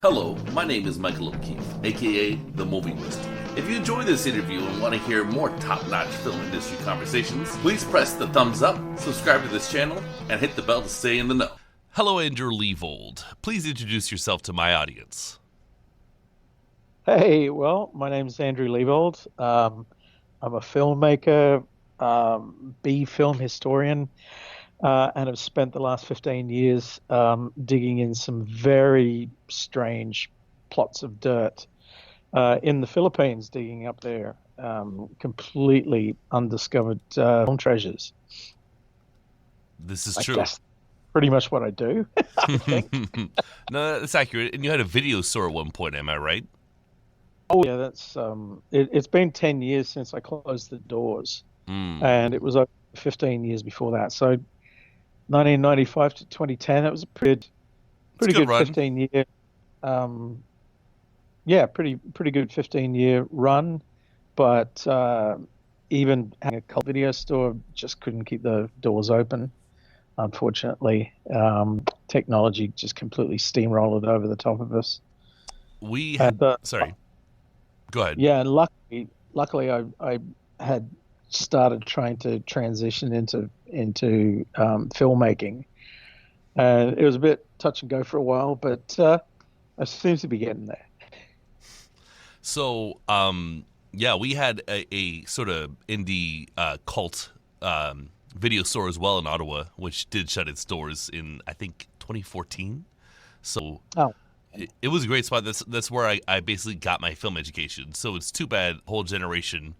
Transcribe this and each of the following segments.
Hello, my name is Michael O'Keefe, aka The Movie Wizard. If you enjoy this interview and want to hear more top-notch film industry conversations, please press the thumbs up, subscribe to this channel, and hit the bell to stay in the know. Hello, Andrew Leavold. Please introduce yourself to my audience. Hey, well, my name's Andrew Leavold. I'm a filmmaker, film historian, and have spent the last 15 years digging in some very strange plots of dirt in the Philippines, digging up there, completely undiscovered film treasures. This is I true. guess pretty much what I do, I think. No, that's accurate. And you had a video store at one point, am I right? Oh, yeah, it's been 10 years since I closed the doors, and it was over 15 years before that. So 1995 to 2010. It was a It's a pretty good good run. 15 year, yeah, pretty good 15-year run. But even having a cult video store, just couldn't keep the doors open. Unfortunately, technology just completely steamrolled over the top of us. We And had, sorry, go ahead. yeah, and luckily, I had started trying to transition into filmmaking. And it was a bit touch and go for a while, but I seem to be getting there. So, yeah, we had a sort of indie cult video store as well in Ottawa, which did shut its doors in, I think, 2014. So Oh, it was a great spot. That's where I basically got my film education. So it's too bad a whole generation,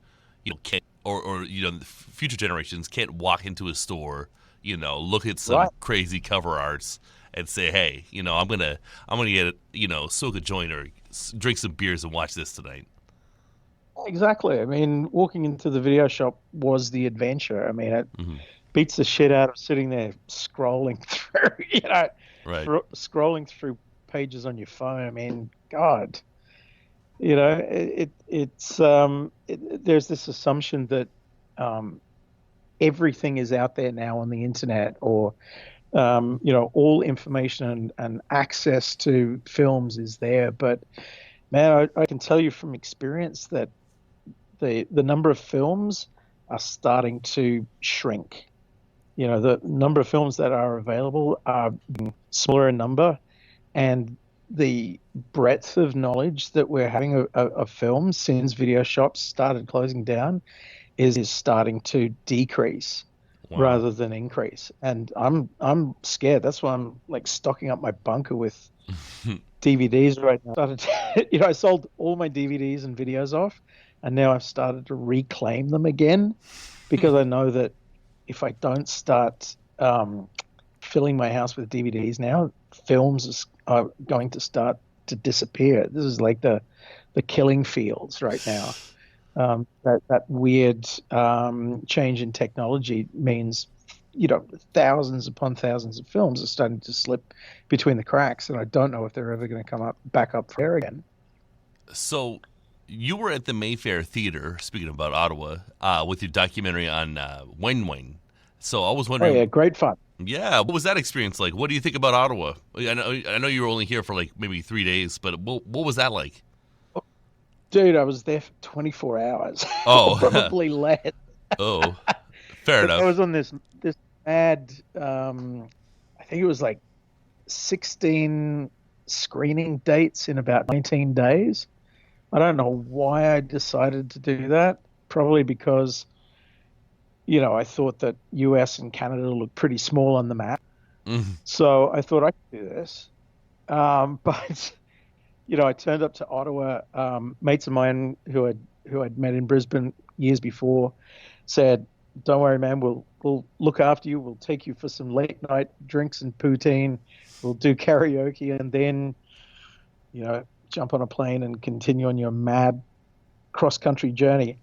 can't, or future generations can't walk into a store, look at some right. crazy cover arts and say, hey, I'm gonna get soak a joint or drink some beers and watch this tonight. Exactly. I mean, walking into the video shop was the adventure. I mean, it Hmm. beats the shit out of sitting there scrolling through, Right. scrolling through pages on your phone. I mean, God, there's this assumption that um, everything is out there now on the internet, or all information and access to films is there. But man, I can tell you from experience that the number of films are starting to shrink. The number of films that are available are smaller in number, and the breadth of knowledge that we're having of films since video shops started closing down is starting to decrease Wow. rather than increase. And I'm scared. That's why I'm like stocking up my bunker with DVDs right now. I sold all my DVDs and videos off, and now I've started to reclaim them again because I know that if I don't start filling my house with DVDs now, are going to start to disappear. This is like the killing fields right now. That weird change in technology means, thousands upon thousands of films are starting to slip between the cracks, and I don't know if they're ever going to come up back up for air again. So you were at the Mayfair Theater, speaking about Ottawa, with your documentary on Weng Weng. So I was Oh yeah, wondering, great fun. yeah, what was that experience like? What do you think about Ottawa? I know you were only here for like maybe 3 days, but what was that like? Dude, I was there for 24 hours, Oh, probably less. oh, fair But I enough. was on this mad, I think it was like 16 screening dates in about 19 days. I don't know why I decided to do that. Probably because, I thought that US and Canada looked pretty small on the map. Mhm. So I thought I could do this. But I turned up to Ottawa. Mates of mine who I'd met in Brisbane years before said, "Don't worry, man. We'll look after you. We'll take you for some late night drinks and poutine. We'll do karaoke, and then jump on a plane and continue on your mad cross country journey."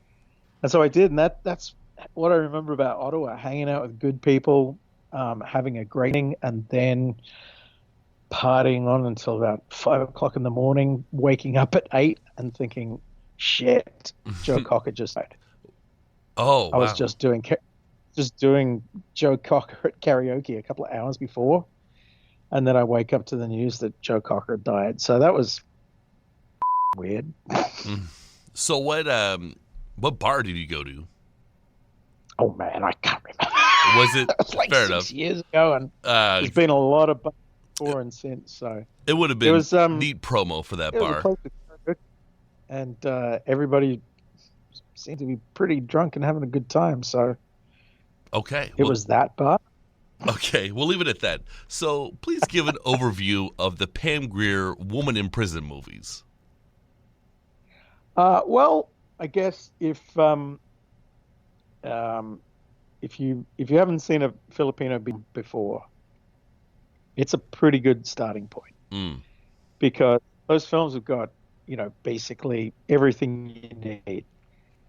And so I did, and that's what I remember about Ottawa: hanging out with good people, having a great evening, and then partying on until about 5 o'clock in the morning, waking up at 8 and thinking, shit, Joe Cocker just died. Oh, I was wow. just doing Joe Cocker at karaoke a couple of hours before, And then I wake up to the news that Joe Cocker died. So that was weird. So what bar did you go to? Oh man, I can't remember. Was it It was like fair 6 years ago, and enough? there's been a lot of before and since. So It would have it been was neat promo for that it was a bar. place with good, and everybody seemed to be pretty drunk and having a good time. So Okay, it was that bar. okay, we'll leave it at that. So please give an overview of the Pam Grier Woman in Prison movies. Well, I guess if you haven't seen a Filipino before, it's a pretty good starting point Mm. because those films have got, basically everything you need: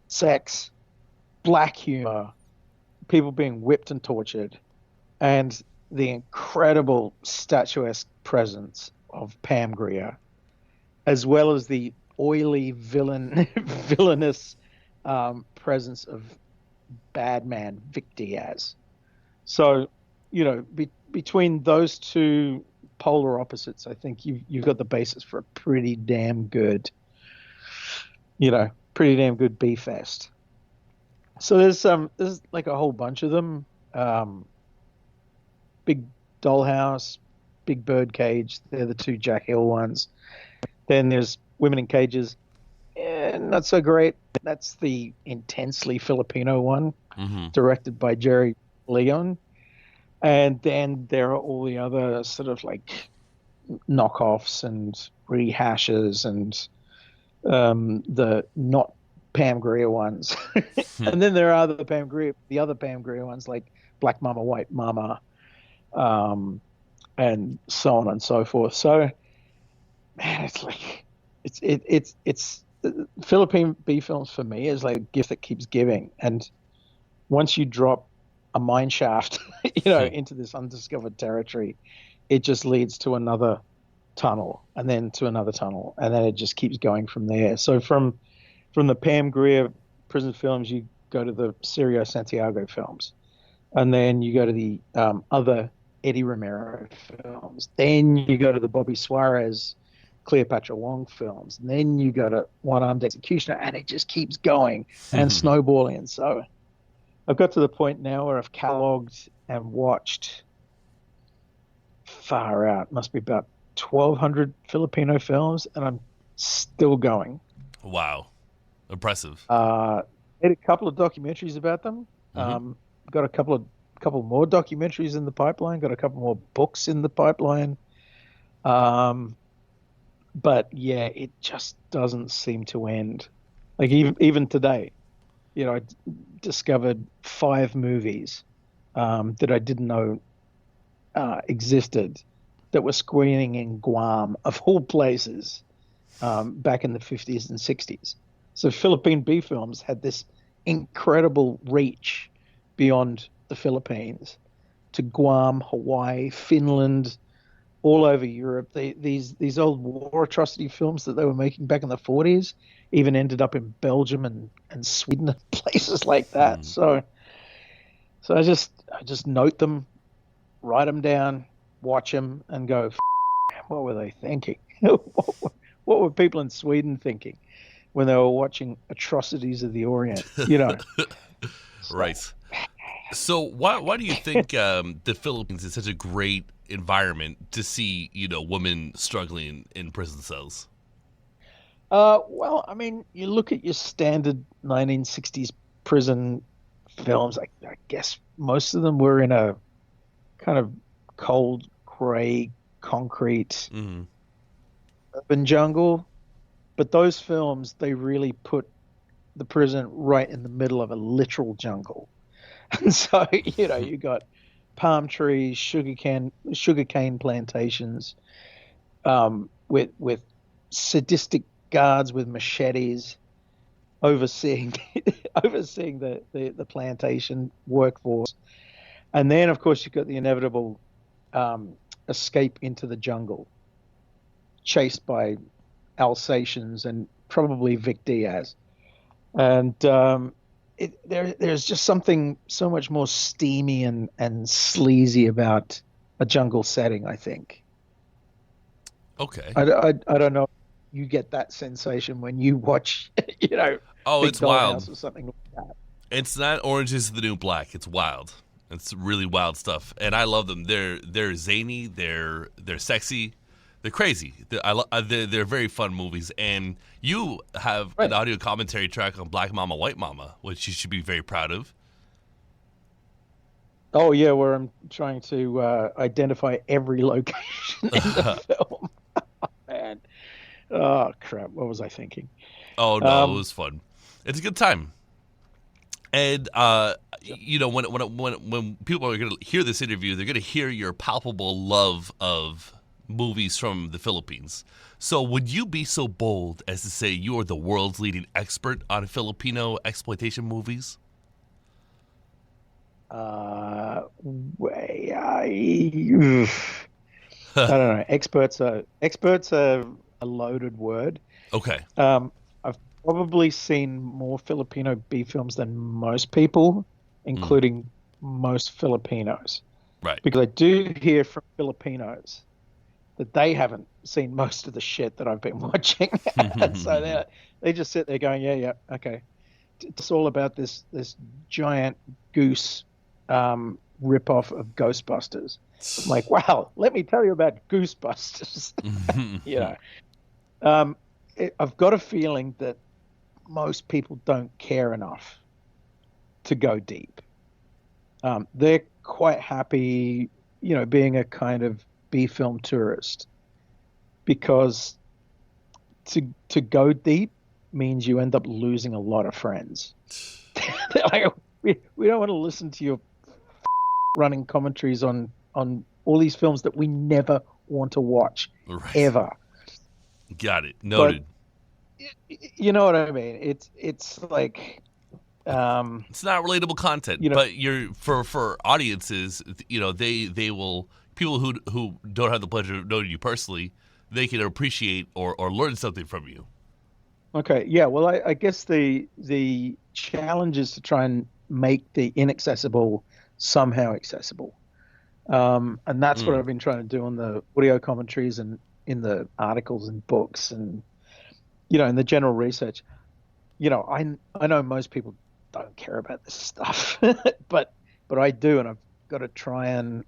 sex, black humor, people being whipped and tortured, and the incredible statuesque presence of Pam Grier, as well as the oily villainous presence of bad man Vic Diaz. So, between those two polar opposites, I think you've got the basis for a pretty damn good B fest. So there's like a whole bunch of them. Big Dollhouse, Big Bird Cage. They're the two Jack Hill ones. Then there's Women in Cages. Not so great. That's the intensely Filipino one, Mm-hmm. directed by Jerry Leon. And then there are all the other sort of like knockoffs and rehashes and the not Pam Grier ones. And then there are the other Pam Grier ones like Black Mama, White Mama, and so on and so forth. So, man, it's like it's Philippine B films for me is like a gift that keeps giving. And once you drop a mine shaft, into this undiscovered territory, it just leads to another tunnel and then to another tunnel, and then it just keeps going from there. So from the Pam Grier prison films, you go to the Sirio Santiago films, and then you go to the other Eddie Romero films. Then you go to the Bobby Suarez, Cleopatra Wong films. And then you go to One Armed Executioner, and it just keeps going and snowballing. And so I've got to the point now where I've cataloged and watched far out. Must be about 1,200 Filipino films, and I'm still going. Wow, impressive. Made a couple of documentaries about them. Got a couple more documentaries in the pipeline. Got a couple more books in the pipeline. But yeah, it just doesn't seem to end. Like even today, I discovered 5 movies that I didn't know existed that were screening in Guam, of all places, back in the 50s and 60s. So Philippine B films had this incredible reach beyond the Philippines to Guam, Hawaii, Finland, all over Europe. These old war atrocity films that they were making back in the 40s even ended up in Belgium and Sweden and places like that. So I just note them, write them down, watch them, and go, what were they thinking? What were people in Sweden thinking when they were watching Atrocities of the Orient? Right. So why do you think the Philippines is such a great environment to see, women struggling in prison cells? Well, I mean, you look at your standard 1960s prison films. I guess most of them were in a kind of cold, gray, concrete urban jungle. But those films, they really put the prison right in the middle of a literal jungle. And so, you got palm trees, sugarcane plantations, with sadistic guards with machetes overseeing the plantation workforce. And then, of course, you've got the inevitable escape into the jungle, chased by Alsatians and probably Vic Diaz. And there's just something so much more steamy and sleazy about a jungle setting, I think. Okay. I don't know. You get that sensation when you watch, Oh, Big it's wild. Dollhouse or something like that. It's not Orange is the New Black. It's wild. It's really wild stuff, and I love them. They're zany. They're sexy. They're crazy. They're very fun movies. And you have an Right. audio commentary track on Black Mama, White Mama, which you should be very proud of. Oh yeah, where I'm trying to identify every location in the film. Man, oh crap, what was I thinking? Oh no, it Um, was fun. It's a good time. And when people are going to hear this interview, they're going to hear your palpable love of movies from the Philippines. So, would you be so bold as to say you are the world's leading expert on Filipino exploitation movies? way I don't know. Experts are a loaded word. Okay, I've probably seen more Filipino B films than most people, including most Filipinos, right. because I do hear from Filipinos that they haven't seen most of the shit that I've been watching, and so they just sit there going, yeah, okay. It's all about this giant goose rip-off of Ghostbusters. I'm like, wow, let me tell you about Goosebusters. you know, I've got a feeling that most people don't care enough to go deep. They're quite happy, being a kind of B film tourist, because to go deep means you end up losing a lot of friends. They're like, we don't want to listen to your running commentaries on all these films that we never want to watch Right. ever. Got it. Noted. You know what I mean? It's like It's not relatable content, you know but you're for audiences, they will, people who don't have the pleasure of knowing you personally, they can appreciate or learn something from you. okay, yeah, well, I guess the challenge is to try and make the inaccessible somehow accessible. And that's what Mm. I've been trying to do on the audio commentaries and in the articles and books and in the general research. I know most people don't care about this stuff, but I do, and I've got to try and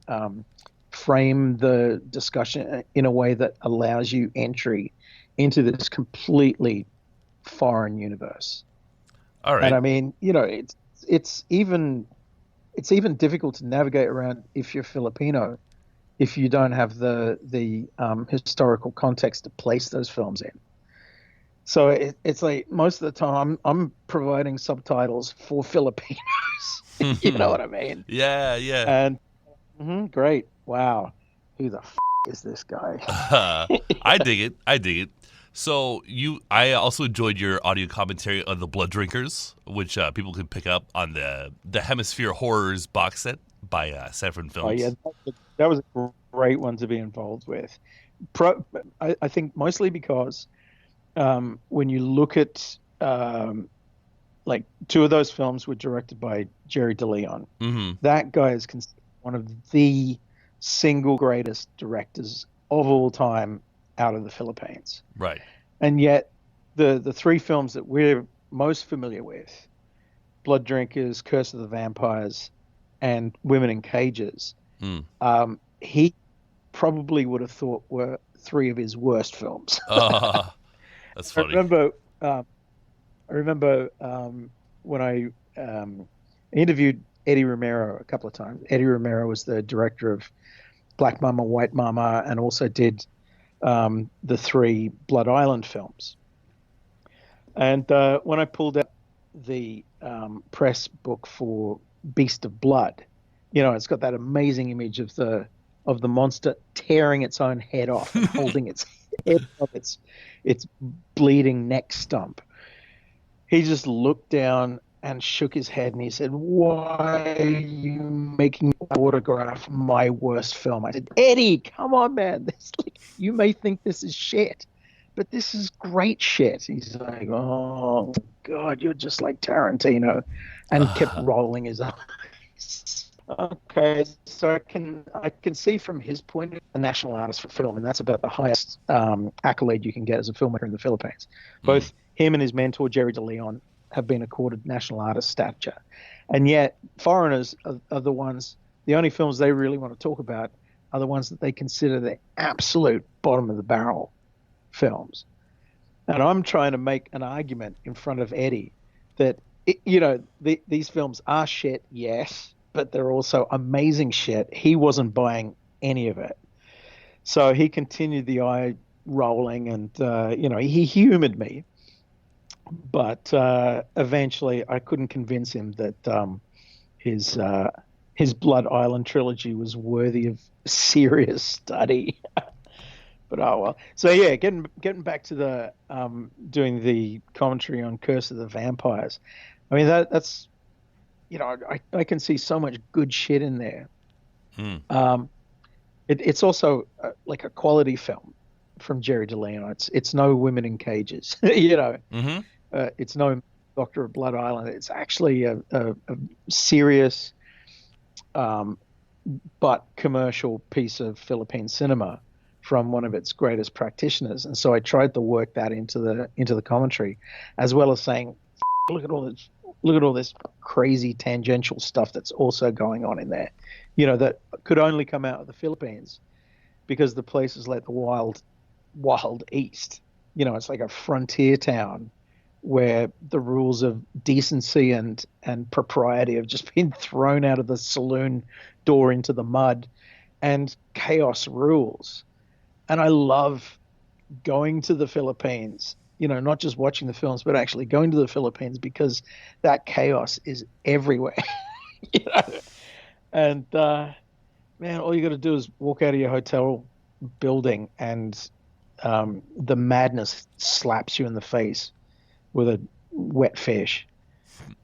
frame the discussion in a way that allows you entry into this completely foreign universe. All And right. I mean, it's even difficult to navigate around if you're Filipino, if you don't have the historical context to place those films in. So it's like most of the time I'm providing subtitles for Filipinos. You know what I mean? Yeah, yeah. And great, wow, who the is this guy? I dig it. I dig it. So I also enjoyed your audio commentary on the Blood Drinkers, which people can pick up on the Hemisphere Horrors box set by Saffron Oh yeah, Films. that was a great one to be involved with. I think mostly because when you look at like two of those films were directed by Jerry DeLeon. Mm-hmm. That guy is considered one of the single greatest directors of all time out of the Philippines. Right. And yet the three films that we're most familiar with, Blood Drinkers, Curse of the Vampires, and Women in Cages, Mm. he probably would have thought were three of his worst films. That's I funny. remember, when I interviewed Eddie Romero a couple of times. Eddie Romero was the director of Black Mama, White Mama, and also did the three Blood Island films. And when I pulled out the press book for Beast of Blood, it's got that amazing image of the monster tearing its own head off and holding its head off its bleeding neck stump. He just looked down and shook his head and he said, "Why are you making me autograph my worst film?" I said, "Eddie, come on, man. You may think this is shit, but this is great shit." He's like, "Oh, God, you're just like Tarantino," and kept rolling his eyes. Okay, so I can see from his point of the national artist for film, and that's about the highest accolade you can get as a filmmaker in the Philippines. Mm. Both him and his mentor Jerry De Leon have been accorded national artist stature, and yet foreigners are the ones. The only films they really want to talk about are the ones that they consider the absolute bottom of the barrel films. And I'm trying to make an argument in front of Eddie that, these films are shit, yes, but they're also amazing shit. He wasn't buying any of it. So he continued the eye rolling and, he humored me. But eventually I couldn't convince him that his, uh, his Blood Island trilogy was worthy of serious study. But oh well. So yeah, getting back to the doing the commentary on Curse of the Vampires. I mean that's I can see so much good shit in there. Mm. It's also like a quality film from Jerry DeLeon. It's no Women in Cages, Mm-hmm. It's no Doctor of Blood Island. It's actually a serious um, but commercial piece of Philippine cinema from one of its greatest practitioners. And so I tried to work that into the commentary, as well as saying, look at all this crazy tangential stuff that's also going on in there, that could only come out of the Philippines because the place is like the wild east. It's like a frontier town where the rules of decency and propriety have just been thrown out of the saloon door into the mud, and chaos rules. And I love going to the Philippines, not just watching the films, but actually going to the Philippines because that chaos is everywhere. you know? And man, all you got to do is walk out of your hotel building, and the madness slaps you in the face with a wet fish,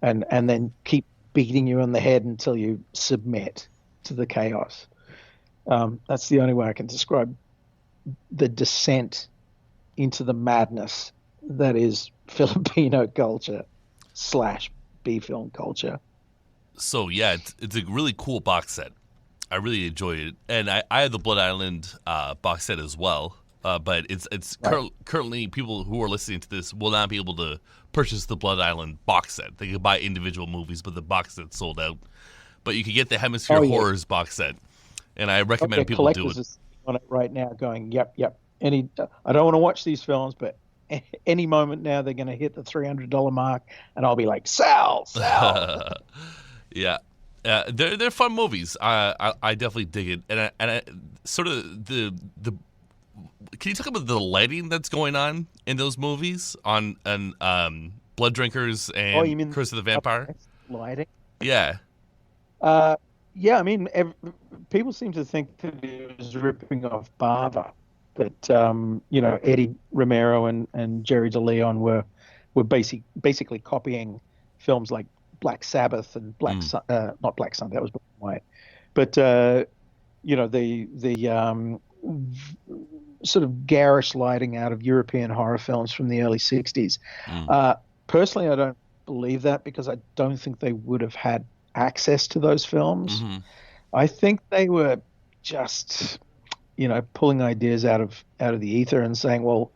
and then keep beating you on the head until you submit to the chaos. That's the only way I can describe the descent into the madness that is Filipino culture slash B film culture. So yeah, it's a really cool box set. I really enjoyed it, and I have the Blood Island box set as well. But it's Right. currently people who are listening to this will not be able to purchase the Blood Island box set. They can buy individual movies, but the box set's sold out. But you can get the Hemisphere Oh yeah. Horrors box set, and I Oh yeah. recommend people do Collectors it. is on it right now, going, yep, yep. I don't want to watch these films, but any moment now they're going to hit the $300 mark, and I'll be like, sell, sell. Yeah, they're fun movies. I definitely dig it, and sort of the. Can you talk about the lighting that's going on in those movies on Blood Drinkers Oh, you and mean Curse of the Vampire? lighting? Yeah. Uh, yeah, I mean, people seem to think that it was ripping off Bava, but Eddie Romero and Jerry DeLeon were basically copying films like Black Sabbath and Mm. not Black Sun, that was Black and White, but the sort of garish lighting out of European horror films from the early '60s. Mm. Personally, I don't believe that because I don't think they would have had access to those films. Hmm. I think they were just, pulling ideas out of the ether and saying, well,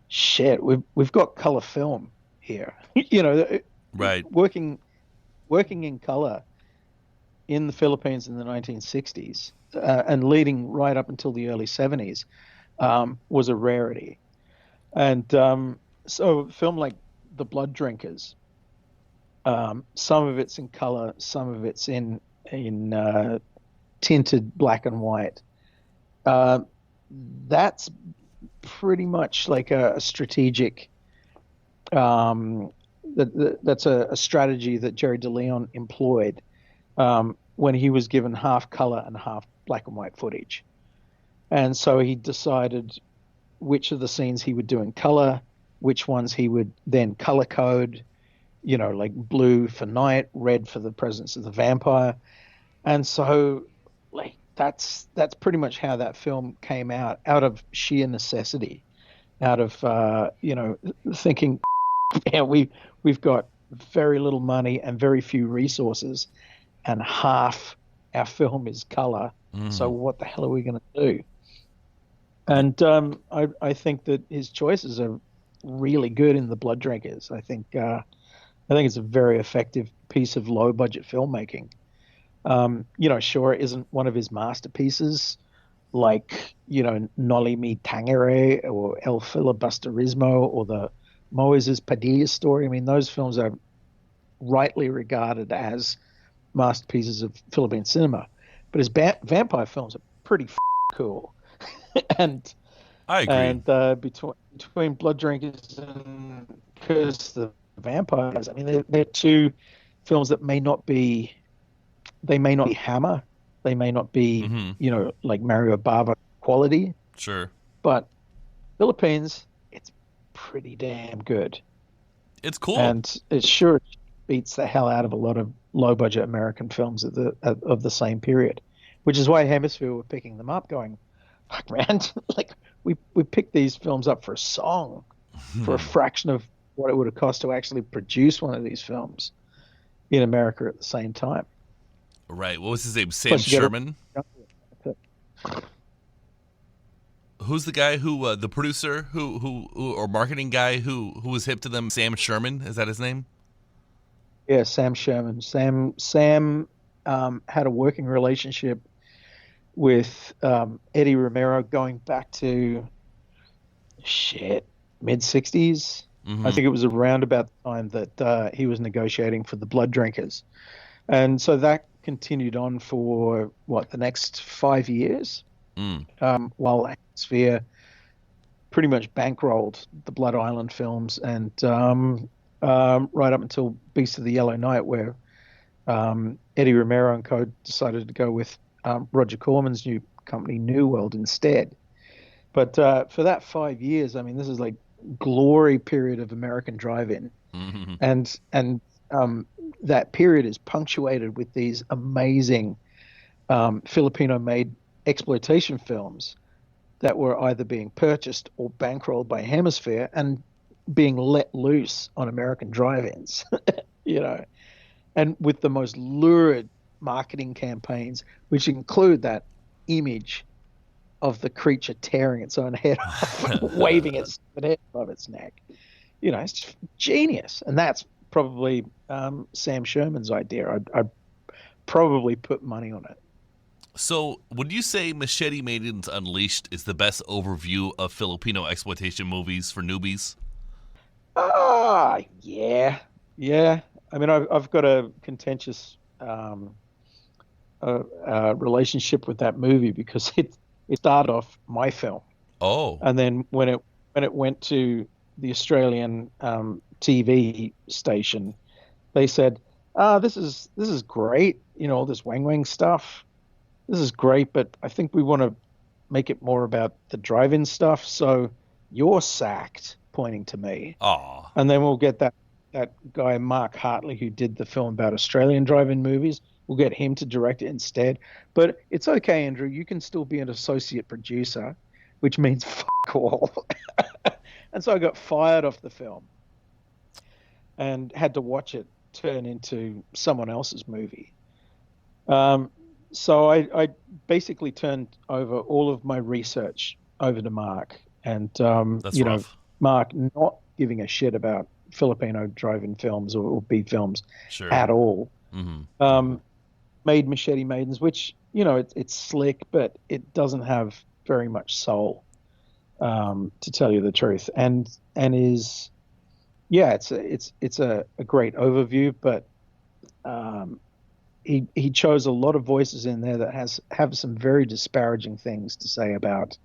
shit, we've got color film here. Right. Working in color in the Philippines in the 1960s and leading right up until the early 70s was a rarity. And so a film like The Blood Drinkers, some of it's in color, some of it's in tinted black and white. Uh, that's pretty much like a strategic. That's a strategy that Jerry DeLeon employed when he was given half color and half black and white footage, and so he decided which of the scenes he would do in color, which ones he would then color code, like blue for night, red for the presence of the vampire. And so like that's pretty much how that film came out of sheer necessity, out of thinking, yeah, we've got very little money and very few resources, and half our film is color. So Mm. what the hell are we going to do? And I think that his choices are really good in The Blood Drinkers. I think it's a very effective piece of low budget filmmaking. Sure, it isn't one of his masterpieces like, Noli Me Tangere or El Filibusterismo or the Moises Padilla story. I mean, those films are rightly regarded as masterpieces of Philippine cinema. But his vampire films are pretty cool. and I agree. and between Blood Drinkers and Curse the Vampires, I mean, they're two films that may not be Hammer, they may not be, Hmm. like Mario Bava quality, Sure. but Philippines, it's pretty damn good, It's cool. and it sure beats the hell out of a lot of low budget American films of the same period, which is why Hemisphere were picking them up, going, fuck man, like we picked these films up for a song for a fraction of what it would have cost to actually produce one of these films in America at the same time. Right. What was his name? Sam Plus, you get Sherman. Who's the guy who, the producer who or marketing guy who was hip to them? Sam Sherman. Is that his name? yeah, Sam Sherman. Sam had a working relationship with Eddie Romero going back to shit mid '60s. I Hmm. think it was around about the time that he was negotiating for the Blood Drinkers, and so that continued on for what the next 5 years, Mm. while Sphere pretty much bankrolled the Blood Island films, and right up until Beast of the Yellow Night, where Eddie Romero and co decided to go with Roger Corman's new company, New World, instead. But for that 5 years, I mean, this is like glory period of American drive-in, Hmm. and that period is punctuated with these amazing Filipino-made exploitation films that were either being purchased or bankrolled by Hemisphere and being let loose on American drive-ins, you know, and with the most lurid marketing campaigns, which include that image of the creature tearing its own head off and waving its head above its neck. It's just genius. And that's probably Sam Sherman's idea. I'd probably put money on it. So, would you say Machete Maidens Unleashed is the best overview of Filipino exploitation movies for newbies? Yeah, yeah. I mean, I've got a contentious relationship with that movie because it started off my film, Oh. and then when it went to the Australian TV station, they said, this is great, all this Weng Weng stuff. This is great, but I think we want to make it more about the drive-in stuff. So you're sacked, pointing to me, Aw. and then we'll get that guy Mark Hartley who did the film about Australian drive-in movies. We'll get him to direct it instead. But it's okay, Andrew. You can still be an associate producer, which means fuck all. And so I got fired off the film and had to watch it turn into someone else's movie. So I basically turned over all of my research over to Mark, and That's rough. Mark not giving a shit about Filipino drive-in films or B films Sure. at all. Hmm. Made Machete Maidens, which it's slick, but it doesn't have very much soul, to tell you the truth, and is yeah, it's a great overview, but he chose a lot of voices in there that have some very disparaging things to say about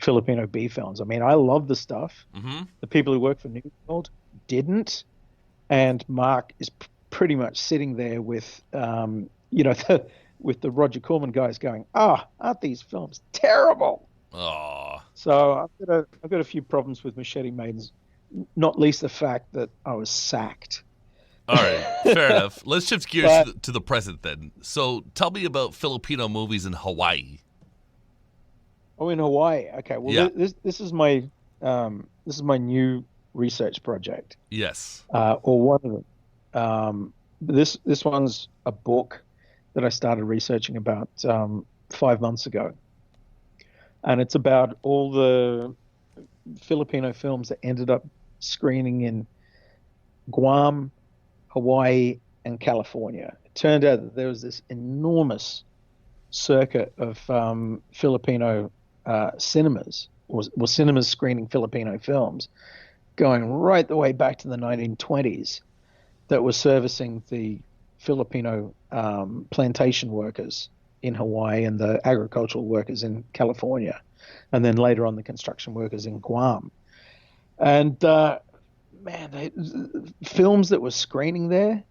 Filipino B films. I mean, I love the stuff. Hmm. The people who work for New World didn't, and Mark is pretty much sitting there with with the Roger Corman guys going, aren't these films terrible? Aw. So I've got a few problems with Machete Maidens, not least the fact that I was sacked. All right, fair enough. Let's shift gears But to the present then. So, tell me about Filipino movies in Hawaii. in Hawaii. Okay, Yeah. well, this is my new research project, Yes. or one of them. This one's a book that I started researching about 5 months ago, and it's about all the Filipino films that ended up screening in Guam, Hawaii, and California. It turned out that there was this enormous circuit of Filipino cinemas, or cinemas screening Filipino films, going right the way back to the 1920s, that were servicing the Filipino plantation workers in Hawaii and the agricultural workers in California, and then later on the construction workers in Guam. And films that were screening there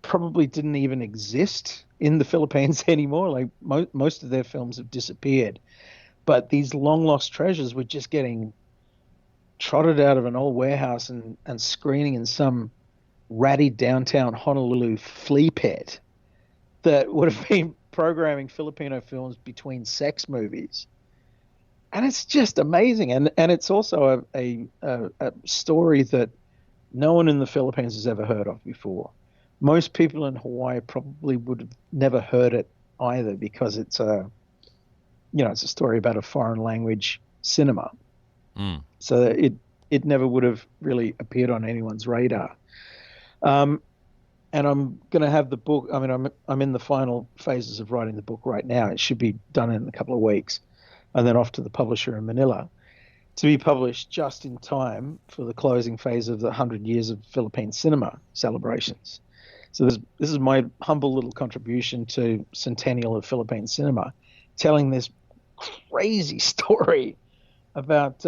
probably didn't even exist in the Philippines anymore. Like most of their films have disappeared, but these long lost treasures were just getting trotted out of an old warehouse and screening in some ratty downtown Honolulu flea pit that would have been programming Filipino films between sex movies. And it's just amazing. And it's also a story that no one in the Philippines has ever heard of before. Most people in Hawaii probably would have never heard it either, because it's a story about a foreign language cinema. So it never would have really appeared on anyone's radar. And I'm going to have the book. I mean, I'm in the final phases of writing the book right now. It should be done in a couple of weeks, and then off to the publisher in Manila to be published just in time for the closing phase of the 100 Years of Philippine Cinema celebrations. So this is my humble little contribution to Centennial of Philippine Cinema, telling this crazy story about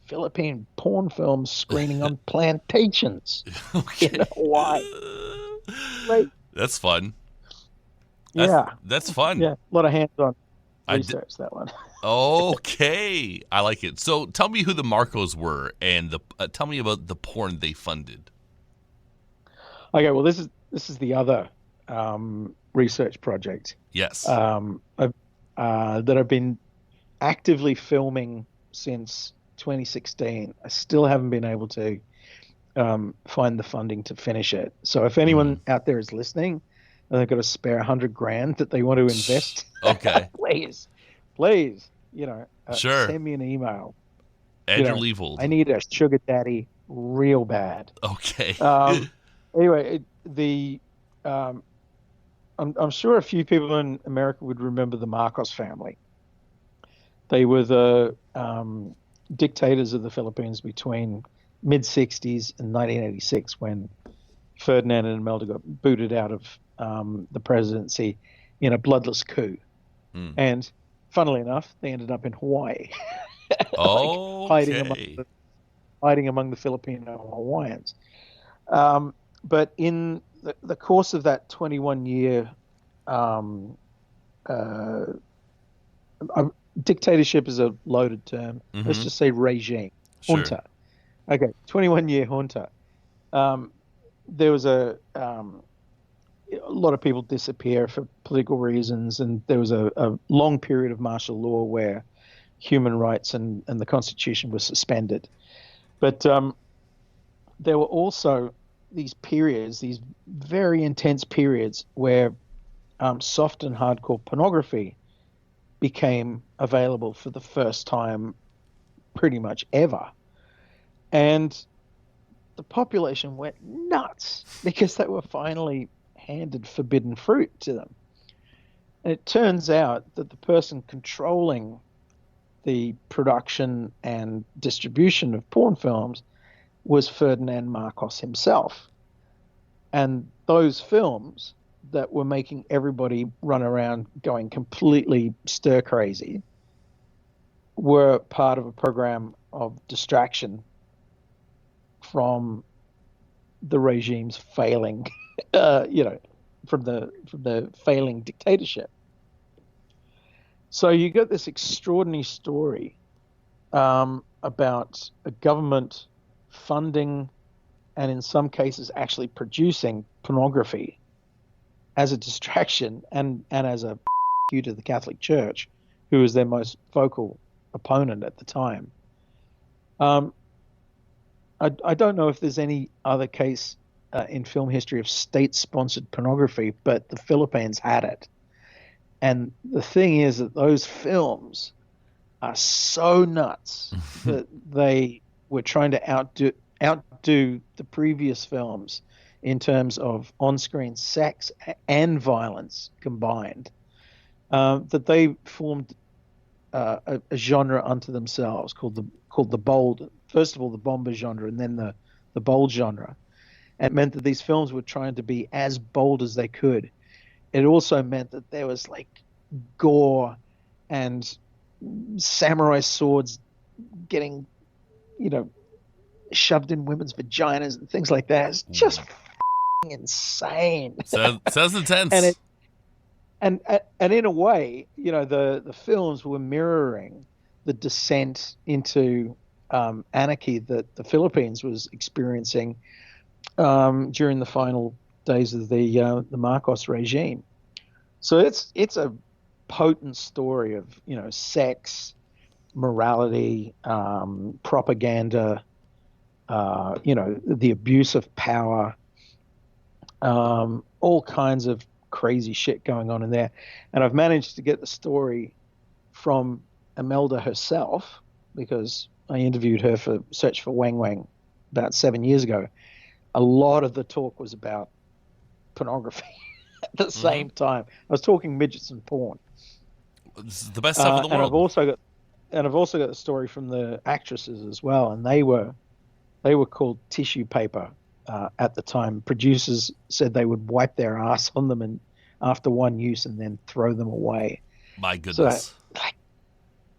Philippine porn films screening on plantations in Hawaii. Right. That's fun. That's fun. Yeah, a lot of hands-on research, that one. Okay, I like it. So tell me who the Marcos were, and tell me about the porn they funded. Okay, well, this is the other research project. Yes. That I've been actively filming since 2016. I still haven't been able to find the funding to finish it. So if anyone out there is listening and they've got a spare $100,000 that they want to invest, okay, please, sure, send me an email. Andrew Leavold. I need a sugar daddy real bad. Okay. Anyway, I'm sure a few people in America would remember the Marcos family. They were the dictators of the Philippines between mid-60s and 1986, when Ferdinand and Imelda got booted out of the presidency in a bloodless coup. And funnily enough, they ended up in Hawaii, hiding among the Filipino Hawaiians. But in the course of that 21-year dictatorship is a loaded term. Let's just say regime. Junta. Okay, 21-year junta. There was a lot of people disappear for political reasons, and there was a long period of martial law where human rights and the Constitution was suspended. But there were also these periods, these very intense periods, where soft and hardcore pornography became available for the first time pretty much ever. And the population went nuts because they were finally handed forbidden fruit to them. And it turns out that the person controlling the production and distribution of porn films was Ferdinand Marcos himself. And those films that were making everybody run around going completely stir crazy were part of a program of distraction from the regime's failing, from the failing dictatorship. So you got this extraordinary story about a government funding and in some cases actually producing pornography as a distraction and as a to the Catholic Church, who was their most vocal opponent at the time. I don't know if there's any other case in film history of state-sponsored pornography, but the Philippines had it. And the thing is that those films are so nuts that they were trying to outdo the previous films in terms of on-screen sex and violence combined, that they formed a genre unto themselves called the bold. First of all, the bomber genre, and then the bold genre. It meant that these films were trying to be as bold as they could. It also meant that there was like gore and samurai swords getting, shoved in women's vaginas and things like that. It's just insane. Sounds intense. And in a way, the films were mirroring the descent into anarchy that the Philippines was experiencing during the final days of the Marcos regime. So it's a potent story of sex, morality, propaganda, the abuse of power, all kinds of crazy shit going on in there. And I've managed to get the story from Imelda herself, because I interviewed her for Search for Weng Weng about 7 years ago. A lot of the talk was about pornography at the same time. I was talking midgets and porn. It's the best stuff in the world. And I've also got the story from the actresses as well, and they were called tissue paper at the time. Producers said they would wipe their ass on them and after one use and then throw them away. My goodness.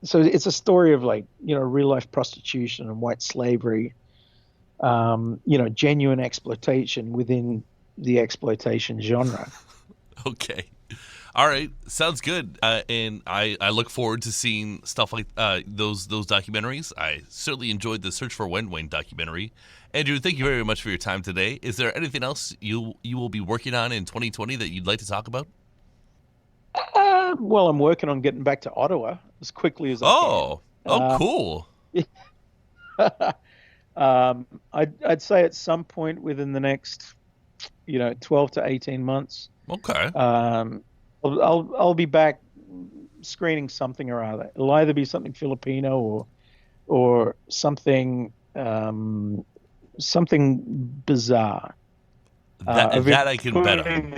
So it's a story of real life prostitution and white slavery, genuine exploitation within the exploitation genre. Okay. All right. Sounds good. And I look forward to seeing stuff like those documentaries. I certainly enjoyed the Search for Weng Weng documentary. Andrew, thank you very much for your time today. Is there anything else you will be working on in 2020 that you'd like to talk about? Well, I'm working on getting back to Ottawa as quickly as I can. Oh, cool. I'd say at some point within the next, 12 to 18 months. Okay. I'll be back screening something or other. It'll either be something Filipino or something something bizarre. That I can bet on.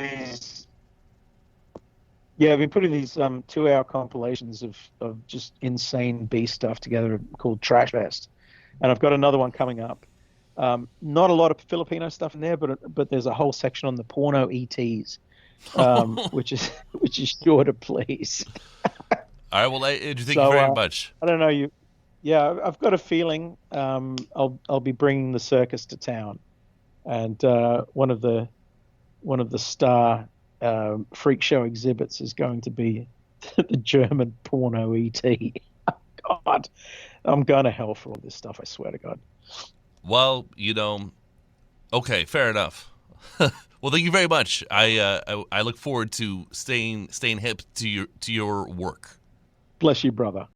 I've been putting these 2-hour compilations of just insane B stuff together called Trash Fest, and I've got another one coming up. Not a lot of Filipino stuff in there, but there's a whole section on the porno ETs, which is sure to please. All right, well, Andrew, thank you very much. I don't know I've got a feeling I'll be bringing the circus to town, and one of the star freak show exhibits is going to be the German porno ET. God, I'm going to hell for all this stuff. I swear to God. Well, okay, fair enough. Well, thank you very much. I look forward to staying hip to your work. Bless you, brother.